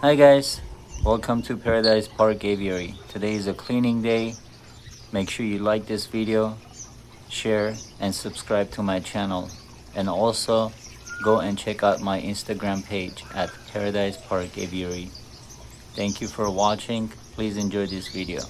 Hi guys, welcome to Paradise Park Aviary. Today is a cleaning day. Make sure you like this video, share, and subscribe to my channel. And also go and check out my Instagram page at Paradise Park Aviary. Thank you for watching. Please enjoy this video.